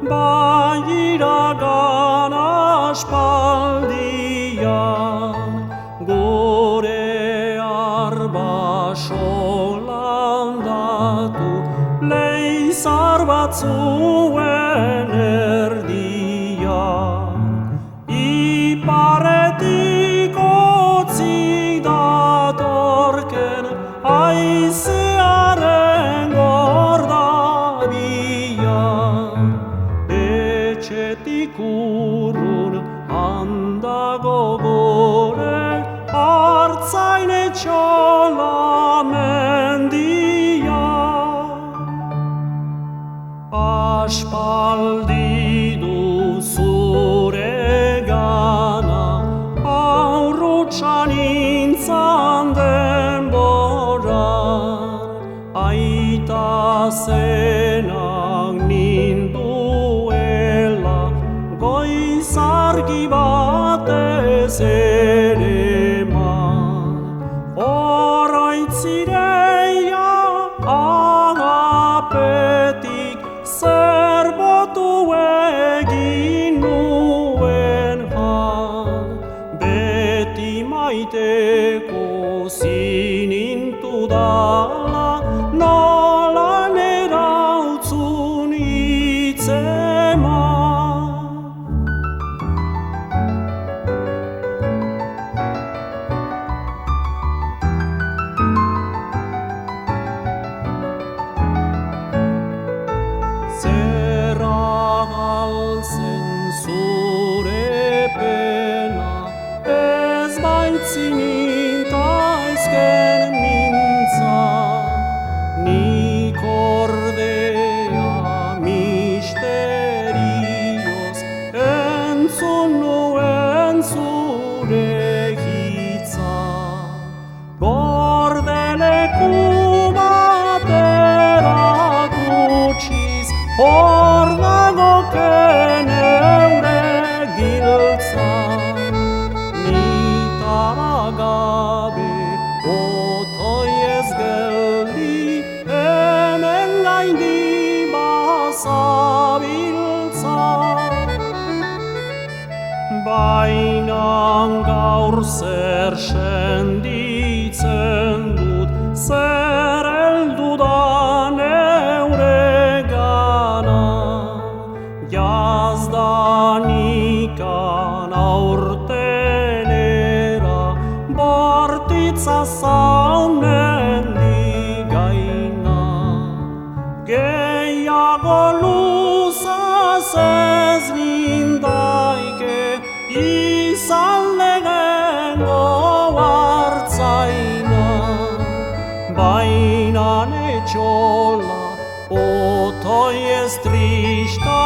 bai iragan aspaldian, gure arbaso landatu, leizar batzuen erdian. Iparetik otzik datorken haizearen gordabian, etxetik urrun handago gore hartzain etxola mendian. Aspaldi du zure gana, haurrutsa nintzan denboran, aita zenak ninduela, goizargi batez ereman. Oroitzireia agapetik zer botu egin nuen han, beti maiteko zinintu dala, nola nerautzun hitzeman. Galtzen zure pena, ez baitzinintaizken mintza, nik ordea misterioz entzun nuen zure hitza. Gordeleku baterak utziz, hor dagoken eure giltza, nitara gabe otoi ez geldi, hemen gaindi bazabiltza. Baina gaur zer senditzen dut, zer heldudan eure gana, jazdanikan aurtenera, bortitza zaunen digaina. Gehiago luzaz ez nindaike, izan lehengo hartzaina, baina etxola otoi ez trista,